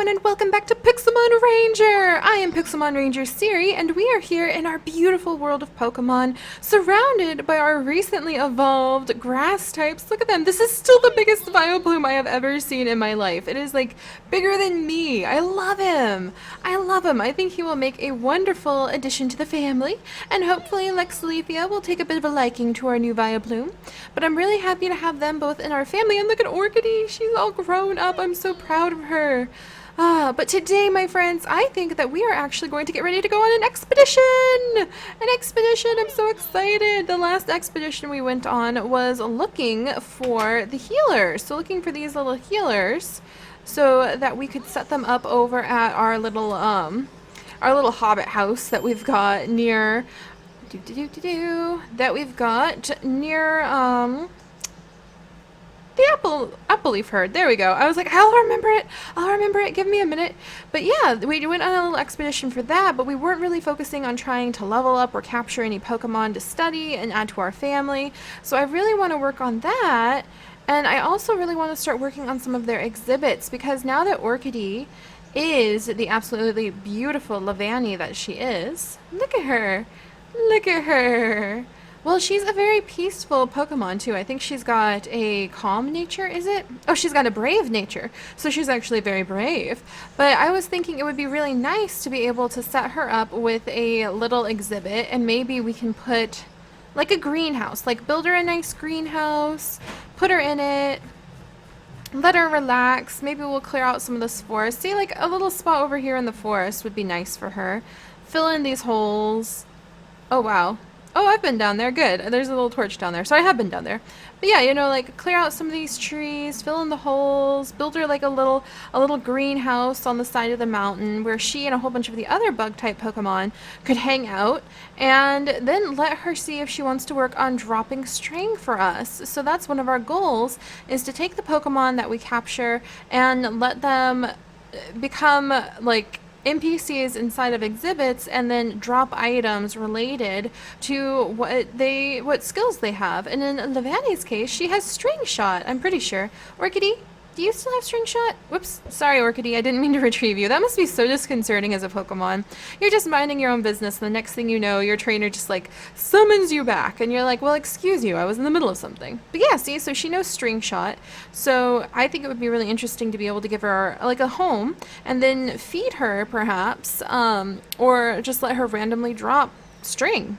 everyone, and welcome back to Pixelmon Ranger! I am Pixelmon Ranger Seri, and we are here in our beautiful world of Pokemon, surrounded by our recently evolved grass types. Look at them. This is still the biggest Vileplume I have ever seen in my life. It is like bigger than me. I love him. I love him. I think he will make a wonderful addition to the family, and hopefully Lexalethia will take a bit of a liking to our new Vileplume. But I'm really happy to have them both in our family. And look at Orchidee. She's all grown up. I'm so proud of her. But today, my friends, I think that we are actually going to get ready to go on an expedition! An expedition! I'm so excited! The last expedition we went on was looking for the healers. So looking for these little healers so that we could set them up over at our little hobbit house that we've got near the apple leaf herd. There we go. I was like, I'll remember it. Give me a minute. But yeah, we went on a little expedition for that, but we weren't really focusing on trying to level up or capture any Pokemon to study and add to our family. So I really want to work on that. And I also really want to start working on some of their exhibits, because now that Orchidee is the absolutely beautiful Levani that she is, look at her. Look at her. Well, she's a very peaceful Pokemon, too. I think she's got a calm nature, is it? Oh, she's got a brave nature. So she's actually very brave. But I was thinking it would be really nice to be able to set her up with a little exhibit, and maybe we can put like a greenhouse. Like build her a nice greenhouse, put her in it, let her relax. Maybe we'll clear out some of this forest. See, like a little spot over here in the forest would be nice for her. Fill in these holes. Oh, wow. Oh, I've been down there. Good. There's a little torch down there. So I have been down there. But yeah, you know, like clear out some of these trees, fill in the holes, build her like a little greenhouse on the side of the mountain where she and a whole bunch of the other bug type Pokemon could hang out, and then let her see if she wants to work on dropping string for us. So that's one of our goals, is to take the Pokemon that we capture and let them become like NPCs inside of exhibits, and then drop items related to what skills they have. And in Levani's case, she has String Shot, I'm pretty sure. Orchidee, do you still have String Shot? Whoops, sorry Orchidee, I didn't mean to retrieve you. That must be so disconcerting as a Pokemon. You're just minding your own business, and the next thing you know, your trainer just like summons you back, and you're like, well, excuse you, I was in the middle of something. But yeah, see, so she knows String Shot, so I think it would be really interesting to be able to give her like a home, and then feed her perhaps, or just let her randomly drop string.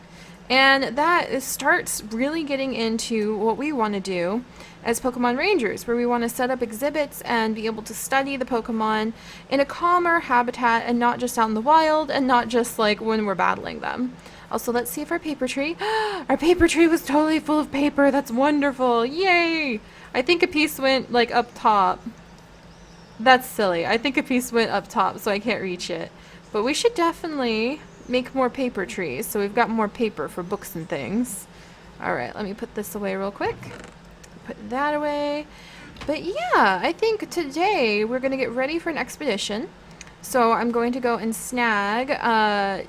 And that starts really getting into what we want to do as Pokemon Rangers, where we want to set up exhibits and be able to study the Pokemon in a calmer habitat, and not just out in the wild, and not just like when we're battling them. Also, let's see if our paper tree... Our paper tree was totally full of paper. That's wonderful. Yay! I think a piece went like up top. That's silly. I think a piece went up top, so I can't reach it. But we should definitely make more paper trees, so we've got more paper for books and things. Alright, let me put this away real quick. Put that away. But yeah, I think today we're going to get ready for an expedition. So I'm going to go and snag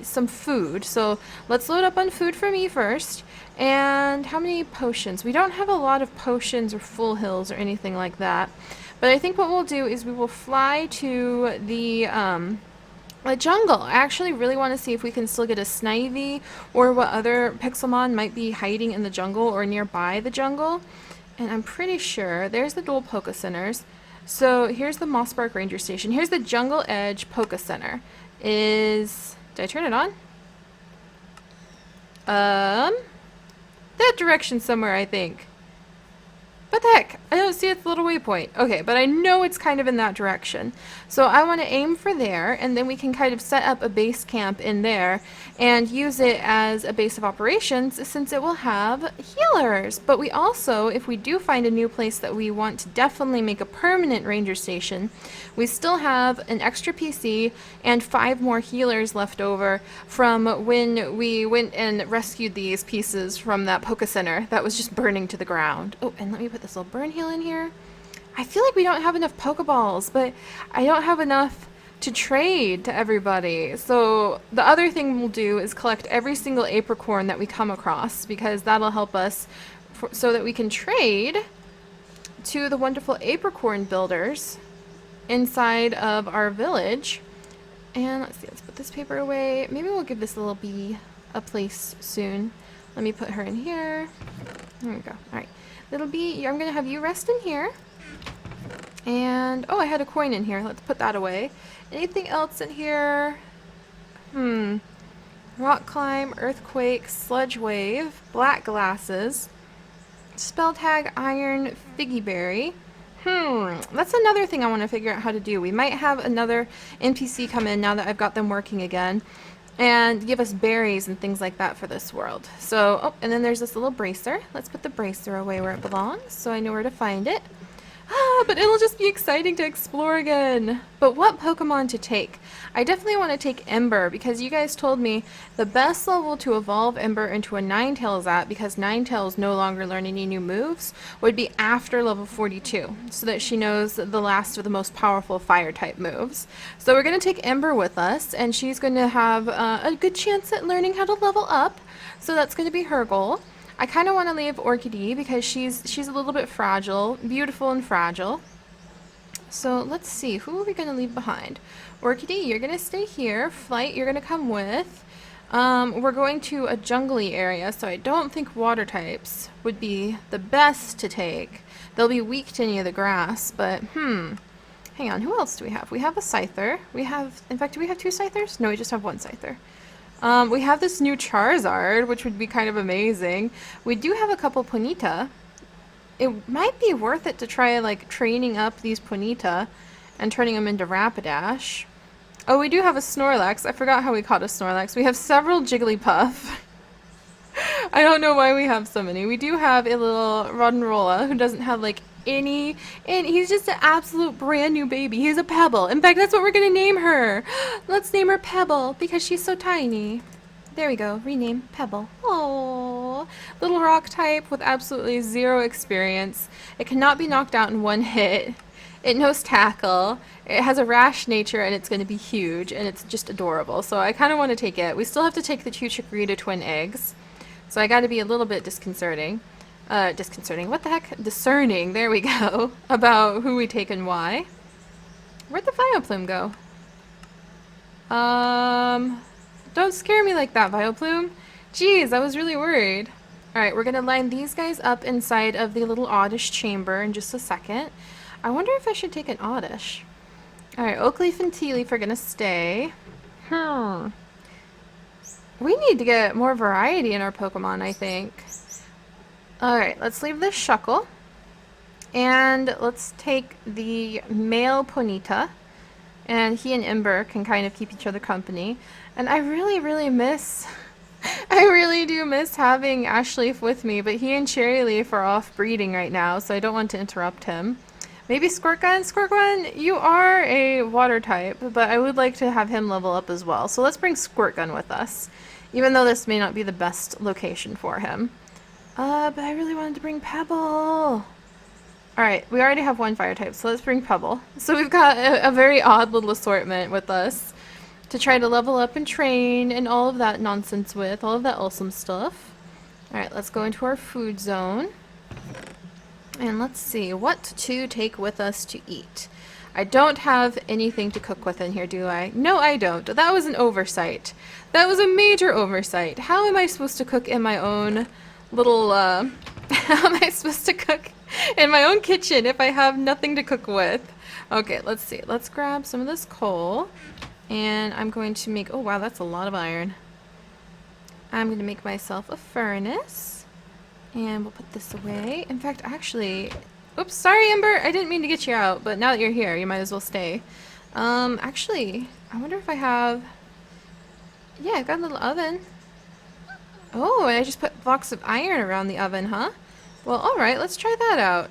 some food. So let's load up on food for me first. And how many potions? We don't have a lot of potions or full hills or anything like that. But I think what we'll do is we will fly to the jungle. I actually really want to see if we can still get a Snivy, or what other Pixelmon might be hiding in the jungle or nearby the jungle. And I'm pretty sure there's the dual Poke Centers. So here's the Mossbark Ranger Station. Here's the Jungle Edge Poke Center. Did I turn it on? That direction somewhere, I think. What the heck? I don't see its little waypoint. Okay, but I know it's kind of in that direction. So I want to aim for there, and then we can kind of set up a base camp in there and use it as a base of operations, since it will have healers. But we also, if we do find a new place that we want to definitely make a permanent ranger station, we still have an extra PC and 5 more healers left over from when we went and rescued these pieces from that Poke Center that was just burning to the ground. Oh, and let me put this little burn heal in here. I feel like we don't have enough Pokeballs, but I don't have enough to trade to everybody. So the other thing we'll do is collect every single apricorn that we come across, because that'll help us so that we can trade to the wonderful apricorn builders inside of our village. And let's see, let's put this paper away. Maybe we'll give this little bee a place soon. Let me put her in here. There we go. All right. Little bee, I'm going to have you rest in here. And, oh, I had a coin in here. Let's put that away. Anything else in here? Rock climb, earthquake, sludge wave, black glasses, spell tag, iron, figgy berry. That's another thing I want to figure out how to do. We might have another NPC come in now that I've got them working again and give us berries and things like that for this world. So, oh, and then there's this little bracer. Let's put the bracer away where it belongs so I know where to find it. But it'll just be exciting to explore again. But what Pokemon to take? I definitely want to take Ember because you guys told me the best level to evolve Ember into a Ninetales at, because Ninetales no longer learn any new moves, would be after level 42, so that she knows the last of the most powerful fire type moves. So we're going to take Ember with us, and she's going to have a good chance at learning how to level up. So that's going to be her goal. I kind of want to leave Orchidee because she's a little bit fragile, beautiful and fragile. So let's see, who are we going to leave behind? Orchidee, you're going to stay here. Flight, you're going to come with. We're going to a jungly area, so I don't think water types would be the best to take. They'll be weak to any of the grass, but hang on, who else do we have? We have a Scyther. We have, in fact, do we have two Scythers? No, we just have one Scyther. We have this new Charizard, which would be kind of amazing. We do have a couple Ponyta. It might be worth it to try, like, training up these Ponyta and turning them into Rapidash. Oh, we do have a Snorlax. I forgot how we caught a Snorlax. We have several Jigglypuff. I don't know why we have so many. We do have a little Roddenrola who doesn't have, like, any, and he's just an absolute brand new baby. He's a Pebble. In fact, that's what we're gonna name her. Let's name her Pebble because she's so tiny. There we go. Rename Pebble. Oh, little rock type with absolutely zero experience. It cannot be knocked out in one hit. It knows tackle. It has a rash nature, and it's going to be huge, and it's just adorable. So I kind of want to take it. We still have to take the two Chikorita twin eggs, so I got to be a little bit disconcerting. What the heck? Discerning, there we go, about who we take and why. Where'd the Vileplume go? Don't scare me like that, Vileplume. Jeez, I was really worried. Alright, we're gonna line these guys up inside of the little Oddish chamber in just a second. I wonder if I should take an Oddish. Alright, Oakleaf and Tealeaf are gonna stay. We need to get more variety in our Pokemon, I think. Alright, let's leave this Shuckle. And let's take the male Ponyta. And he and Ember can kind of keep each other company. And I really, really miss... I really do miss having Ashleaf with me, but he and Cherryleaf are off breeding right now, so I don't want to interrupt him. Maybe Squirtgun? Squirtgun, you are a water type, but I would like to have him level up as well. So let's bring Squirtgun with us, even though this may not be the best location for him. But I really wanted to bring Pebble. Alright, we already have one fire type, so let's bring Pebble. So we've got a very odd little assortment with us to try to level up and train and all of that nonsense with, all of that awesome stuff. Alright, let's go into our food zone. And let's see, what to take with us to eat. I don't have anything to cook with in here, do I? No, I don't. That was an oversight. That was a major oversight. How am I supposed to cook in my own little, how am I supposed to cook in my own kitchen if I have nothing to cook with? Okay, let's see. Let's grab some of this coal. And I'm going to make, oh wow, that's a lot of iron. I'm going to make myself a furnace. And we'll put this away. In fact, actually, oops, sorry Ember, I didn't mean to get you out, but now that you're here, you might as well stay. Actually, I wonder if I have, yeah, I've got a little oven. Oh, and I just put blocks of iron around the oven, huh? Well, alright, let's try that out.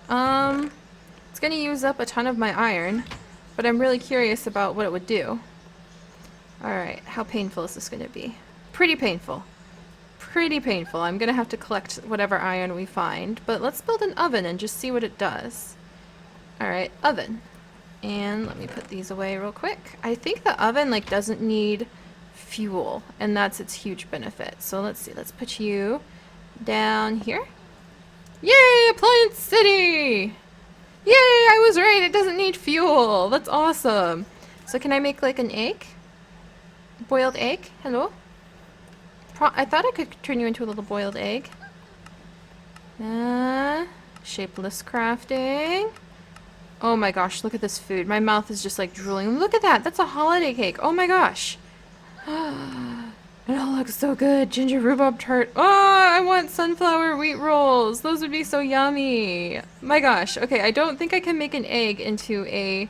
It's going to use up a ton of my iron, but I'm really curious about what it would do. Alright, how painful is this going to be? Pretty painful. Pretty painful. I'm going to have to collect whatever iron we find, but let's build an oven and just see what it does. Alright, oven. And let me put these away real quick. I think the oven, like, doesn't need fuel, and that's its huge benefit. So let's see, let's put you down here. Yay, Appliance City! Yay, I was right. It doesn't need fuel. That's awesome. So can I make like an egg? Boiled egg? Hello? I thought I could turn you into a little boiled egg. Shapeless crafting. Oh my gosh, look at this food. My mouth is just like drooling. Look at that. That's a holiday cake. Oh my gosh. It all looks so good. Ginger rhubarb tart. Oh, I want sunflower wheat rolls. Those would be so yummy. My gosh. Okay, I don't think I can make an egg into a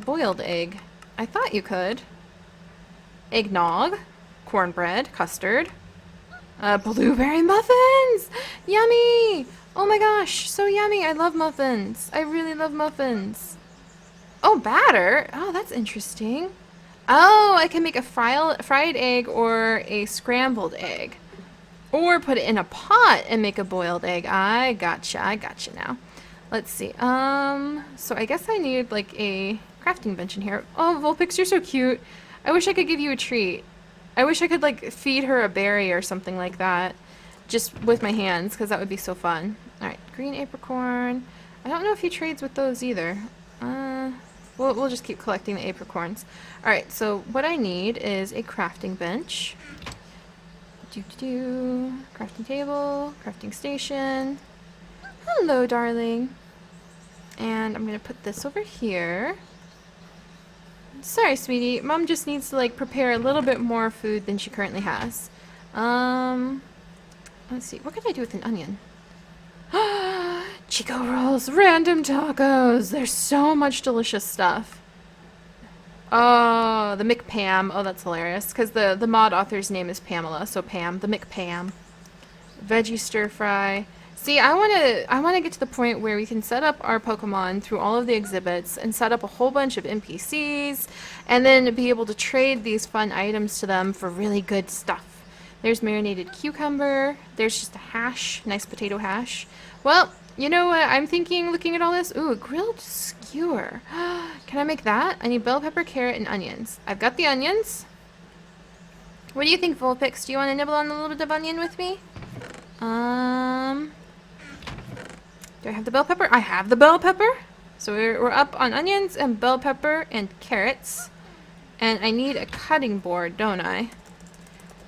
boiled egg. I thought you could. Eggnog. Cornbread. Custard. Blueberry muffins! Yummy! Oh my gosh, so yummy. I love muffins. I really love muffins. Oh, batter? Oh, that's interesting. Oh, I can make a fried egg or a scrambled egg. Or put it in a pot and make a boiled egg. I gotcha now. Let's see. So I guess I need like a crafting bench in here. Oh, Vulpix, you're so cute. I wish I could give you a treat. I wish I could like feed her a berry or something like that. Just with my hands, because that would be so fun. Alright, green apricorn. I don't know if he trades with those either. We'll just keep collecting the apricorns. Alright, so what I need is a crafting bench. Crafting table, crafting station. Hello, darling. And I'm going to put this over here. Sorry, sweetie. Mom just needs to, like, prepare a little bit more food than she currently has. Let's see. What can I do with an onion? Chico rolls. Random tacos. There's so much delicious stuff. Oh, the McPam. Oh, that's hilarious. Because the mod author's name is Pamela. So Pam. The McPam. Veggie stir fry. See, I want to get to the point where we can set up our Pokemon through all of the exhibits and set up a whole bunch of NPCs and then be able to trade these fun items to them for really good stuff. There's marinated cucumber. There's just a hash. Nice potato hash. Well, you know what I'm thinking looking at all this? Ooh, a grilled skewer. Can I make that? I need bell pepper, carrot, and onions. I've got the onions. What do you think, Vulpix? Do you want to nibble on a little bit of onion with me? Do I have the bell pepper? I have the bell pepper. So we're up on onions and bell pepper and carrots. And I need a cutting board, don't I?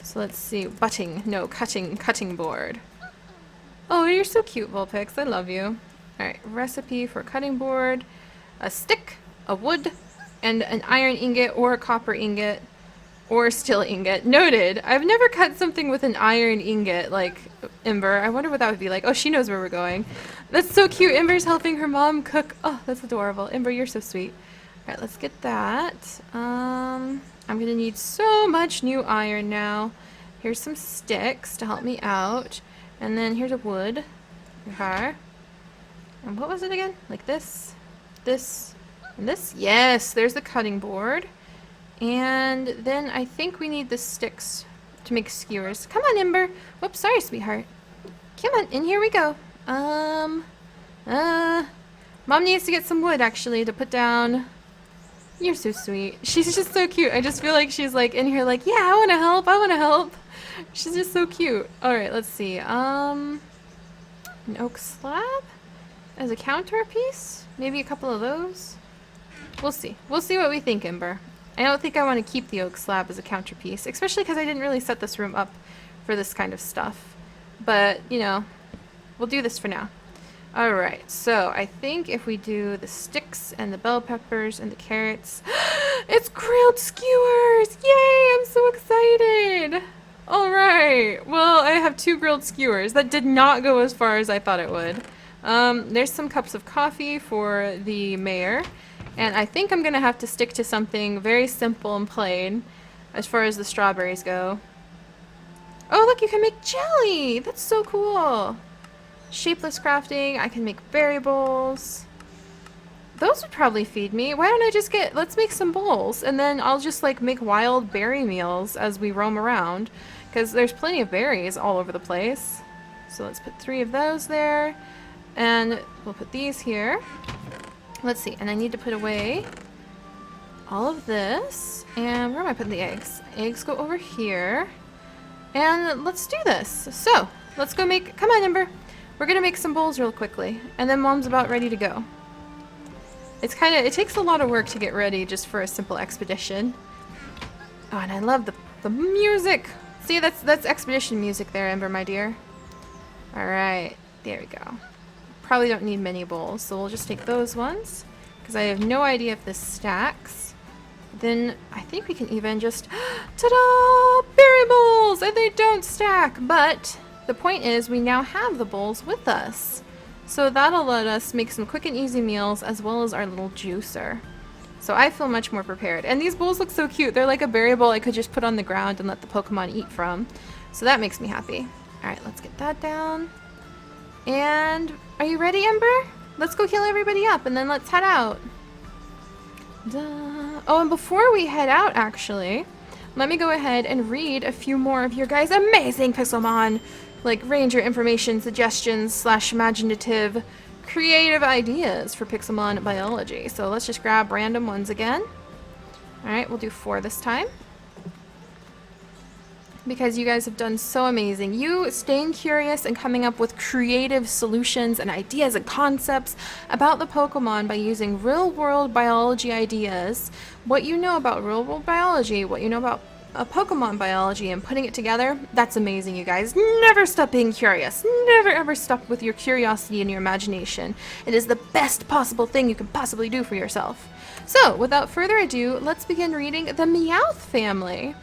So let's see. Cutting board. Oh, you're so cute, Vulpix. I love you. Alright, recipe for cutting board. A stick, a wood, and an iron ingot or a copper ingot. Or steel ingot. Noted. I've never cut something with an iron ingot like Ember. I wonder what that would be like. Oh, she knows where we're going. That's so cute. Ember's helping her mom cook. Oh, that's adorable. Ember, you're so sweet. Alright, let's get that. I'm gonna need so much new iron now. Here's some sticks to help me out. And then here's a wood. Okay. And what was it again? Like this, and this? Yes, there's the cutting board. And then I think we need the sticks to make skewers. Come on, Ember. Whoops, sorry, sweetheart. Come on, in here we go. Mom needs to get some wood, actually, to put down. You're so sweet. She's just so cute. I just feel like she's, like, in here like, yeah, I want to help. She's just so cute. Alright, let's see. An oak slab as a counterpiece? Maybe a couple of those? We'll see. We'll see what we think, Ember. I don't think I want to keep the oak slab as a counterpiece, especially because I didn't really set this room up for this kind of stuff. But, you know, we'll do this for now. Alright, so I think if we do the sticks and the bell peppers and the carrots... It's grilled skewers! Yay! I'm so excited! Alright, well, I have 2 grilled skewers. That did not go as far as I thought it would. There's some cups of coffee for the mayor. And I think I'm going to have to stick to something very simple and plain as far as the strawberries go. Oh, look, you can make jelly! That's so cool! Shapeless crafting, I can make berry bowls. Those would probably feed me. Why don't I just let's make some bowls, and then I'll just, like, make wild berry meals as we roam around. Because there's plenty of berries all over the place. So let's put 3 of those there. And we'll put these here. Let's see, and I need to put away all of this. And where am I putting the eggs? Eggs go over here. And let's do this. So, let's go come on, Ember. We're gonna make some bowls real quickly. And then Mom's about ready to go. It takes a lot of work to get ready just for a simple expedition. Oh, and I love the music. See, that's expedition music there, Ember, my dear. All right, there we go. Probably don't need many bowls, so we'll just take those ones because I have no idea if this stacks. Then I think we can even just, ta-da! Berry bowls! And they don't stack, but the point is we now have the bowls with us. So that'll let us make some quick and easy meals as well as our little juicer. So I feel much more prepared. And these bowls look so cute. They're like a berry bowl I could just put on the ground and let the Pokemon eat from. So that makes me happy. Alright, let's get that down. And are you ready, Ember? Let's go heal everybody up and then let's head out. Duh. Oh, and before we head out, actually, let me go ahead and read a few more of your guys' amazing Pixelmon, like Ranger information, suggestions, / imaginative, creative ideas for Pixelmon biology. So let's just grab random ones again. Alright, we'll do 4 this time. Because you guys have done so amazing. You staying curious and coming up with creative solutions and ideas and concepts about the Pokemon by using real-world biology ideas, what you know about real-world biology, what you know about Pokemon biology, and putting it together, that's amazing, you guys. Never stop being curious. Never ever stop with your curiosity and your imagination. It is the best possible thing you can possibly do for yourself. So, without further ado, let's begin reading the Meowth family.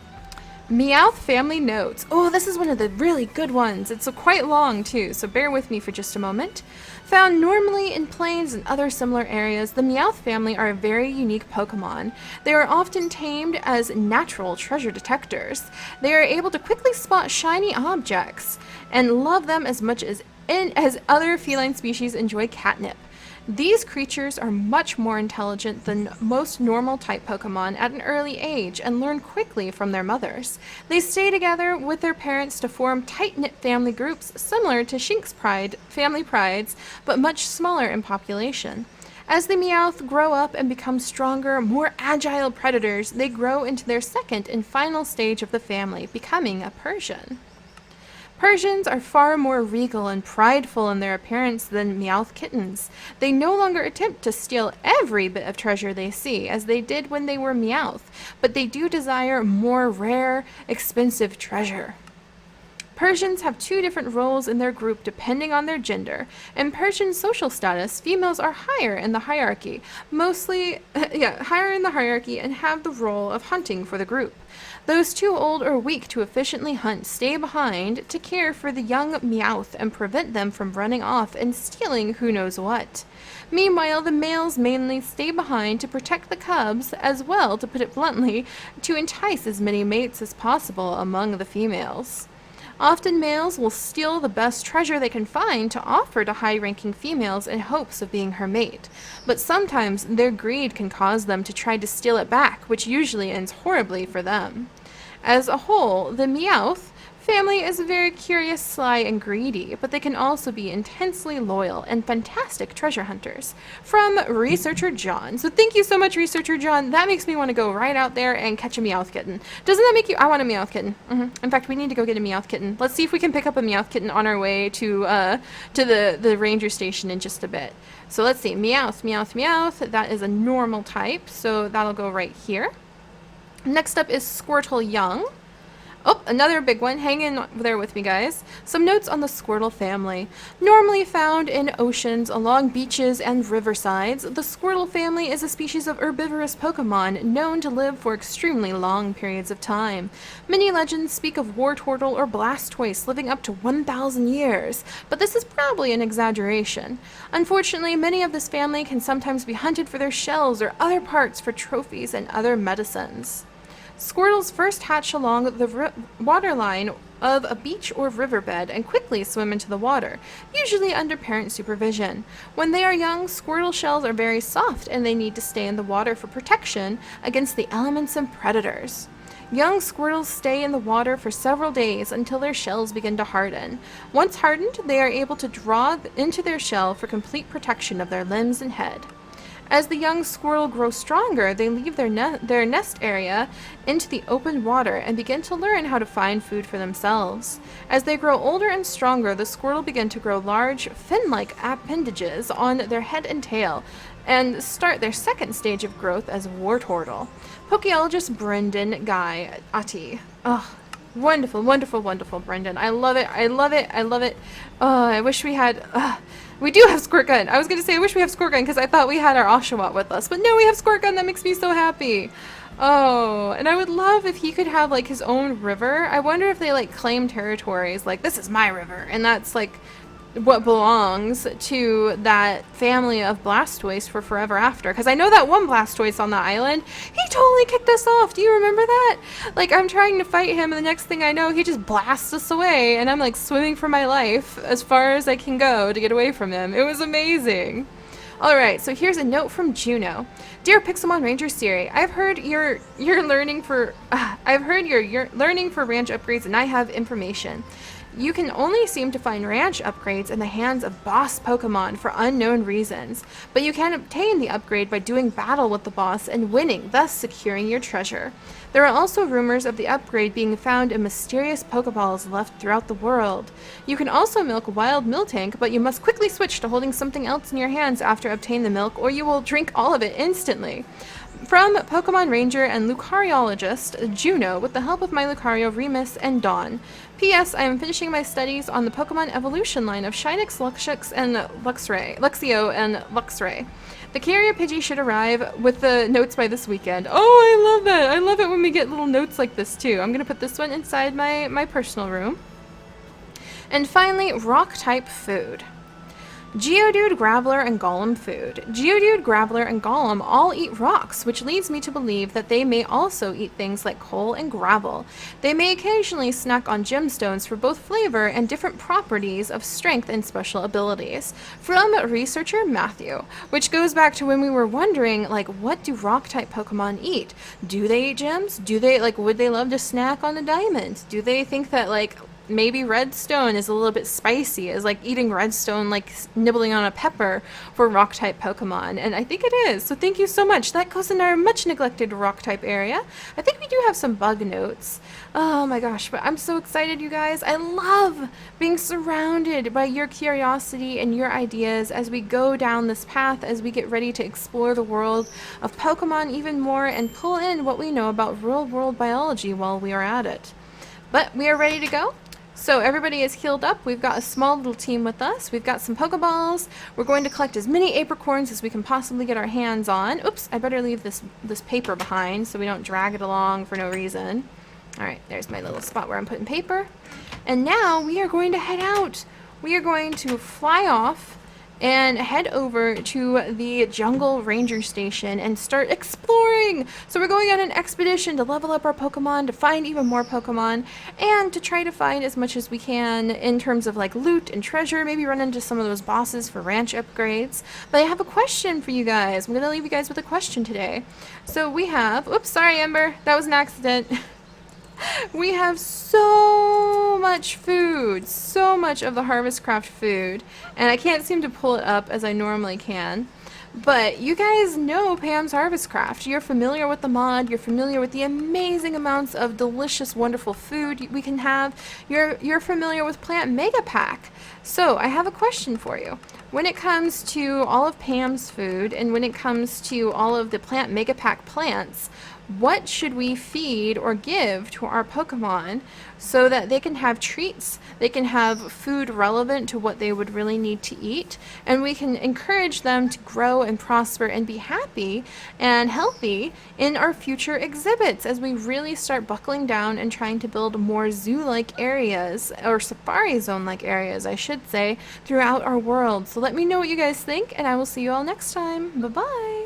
Meowth family notes. Oh, this is one of the really good ones. It's quite long too, so bear with me for just a moment. Found normally in plains and other similar areas, the Meowth family are a very unique Pokemon. They are often tamed as natural treasure detectors. They are able to quickly spot shiny objects and love them as much as other feline species enjoy catnip. These creatures are much more intelligent than most normal type Pokemon at an early age and learn quickly from their mothers. They stay together with their parents to form tight-knit family groups similar to Shinx family prides, but much smaller in population. As the Meowth grow up and become stronger, more agile predators, they grow into their second and final stage of the family, becoming a Persian. Persians are far more regal and prideful in their appearance than Meowth kittens. They no longer attempt to steal every bit of treasure they see, as they did when they were Meowth, but they do desire more rare, expensive treasure. Persians have 2 different roles in their group depending on their gender. In Persian social status, females are higher in the hierarchy, higher in the hierarchy and have the role of hunting for the group. Those too old or weak to efficiently hunt stay behind to care for the young Meowth and prevent them from running off and stealing who knows what. Meanwhile, the males mainly stay behind to protect the cubs, as well, to put it bluntly, to entice as many mates as possible among the females. Often males will steal the best treasure they can find to offer to high-ranking females in hopes of being her mate, but sometimes their greed can cause them to try to steal it back, which usually ends horribly for them. As a whole, the Meowth family is very curious, sly, and greedy, but they can also be intensely loyal and fantastic treasure hunters. From Researcher John. So thank you so much, Researcher John. That makes me want to go right out there and catch a Meowth kitten. Doesn't that make you... I want a Meowth kitten. In fact, we need to go get a Meowth kitten. Let's see if we can pick up a Meowth kitten on our way to the ranger station in just a bit. So let's see. Meowth, Meowth, Meowth. That is a normal type, so that'll go right here. Next up is Squirtle Young. Oh, another big one. Hang in there with me, guys. Some notes on the Squirtle family. Normally found in oceans, along beaches, and riversides, the Squirtle family is a species of herbivorous Pokemon known to live for extremely long periods of time. Many legends speak of Wartortle or Blastoise living up to 1,000 years, but this is probably an exaggeration. Unfortunately, many of this family can sometimes be hunted for their shells or other parts for trophies and other medicines. Squirtles first hatch along the waterline of a beach or riverbed and quickly swim into the water, usually under parent supervision. When they are young, Squirtle shells are very soft and they need to stay in the water for protection against the elements and predators. Young Squirtles stay in the water for several days until their shells begin to harden. Once hardened, they are able to draw into their shell for complete protection of their limbs and head. As the young Squirtle grow stronger, they leave their nest area into the open water and begin to learn how to find food for themselves. As they grow older and stronger, the Squirtle begin to grow large, fin-like appendages on their head and tail, and start their second stage of growth as wartortle. Pokeologist Brendan Guy Ati. Oh, wonderful, wonderful, wonderful, Brendan. I love it. I love it. I love it. I wish we had... we do have Squirt Gun. I was going to say I wish we have Squirt Gun because I thought we had our Oshawott with us. But no, we have Squirt Gun. That makes me so happy. Oh, and I would love if he could have like his own river. I wonder if they like claim territories. Like, this is my river. And that's like what belongs to that family of Blastoise for forever after. Because I know that one Blastoise on the island, he totally kicked us off. Do you remember that? Like, I'm trying to fight him, and the next thing I know, he just blasts us away, and I'm like swimming for my life as far as I can go to get away from him. It was amazing. Alright, so here's a note from Juno. Dear Pixelmon Ranger Seri, I've heard you're learning for you're learning for ranch upgrades, and I have information. You can only seem to find ranch upgrades in the hands of boss Pokemon for unknown reasons, but you can obtain the upgrade by doing battle with the boss and winning, thus securing your treasure. There are also rumors of the upgrade being found in mysterious Pokeballs left throughout the world. You can also milk wild Miltank, but you must quickly switch to holding something else in your hands after obtaining the milk, or you will drink all of it instantly. From Pokemon Ranger and Lucariologist Juno, with the help of my Lucario Remus and Dawn. P.S. I am finishing my studies on the Pokemon evolution line of Shinx, Luxio, and Luxray. The carrier Pidgey should arrive with the notes by this weekend. Oh, I love that! I love it when we get little notes like this too. I'm gonna put this one inside my personal room. And finally, rock-type food. Geodude, Graveler, and Golem food. Geodude, Graveler, and Golem all eat rocks, which leads me to believe that they may also eat things like coal and gravel. They may occasionally snack on gemstones for both flavor and different properties of strength and special abilities. From researcher Matthew, which goes back to when we were wondering, like, what do rock-type Pokemon eat? Do they eat gems? Do they, like, would they love to snack on a diamond? Do they think that, like, maybe redstone is a little bit spicy, is like eating redstone like nibbling on a pepper for rock type Pokemon? And I think it is, so thank you so much. That goes in our much neglected rock type area. I think we do have some bug notes. Oh my gosh, but I'm so excited, you guys. I love being surrounded by your curiosity and your ideas as we go down this path, as we get ready to explore the world of Pokemon even more and pull in what we know about real world biology while we are at it. But we are ready to go. So everybody is healed up. We've got a small little team with us. We've got some Pokeballs. We're going to collect as many apricorns as we can possibly get our hands on. Oops, I better leave this paper behind so we don't drag it along for no reason. Alright, there's my little spot where I'm putting paper. And now we are going to head out. We are going to fly off and head over to the Jungle Ranger Station and start exploring. So we're going on an expedition to level up our Pokemon, to find even more Pokemon, and to try to find as much as we can in terms of like loot and treasure, maybe run into some of those bosses for ranch upgrades. But I have a question for you guys. I'm gonna leave you guys with a question today. So we have, oops, sorry Ember, that was an accident. We have so much food, so much of the Harvest Craft food, and I can't seem to pull it up as I normally can. But you guys know Pam's Harvest Craft. You're familiar with the mod, you're familiar with the amazing amounts of delicious, wonderful food we can have. You're familiar with Plant Mega Pack. So I have a question for you. When it comes to all of Pam's food, and when it comes to all of the Plant Mega Pack plants, what should we feed or give to our Pokemon so that they can have treats, they can have food relevant to what they would really need to eat, and we can encourage them to grow and prosper and be happy and healthy in our future exhibits as we really start buckling down and trying to build more zoo-like areas, or safari zone-like areas, I should say, throughout our world. So let me know what you guys think, and I will see you all next time. Bye-bye!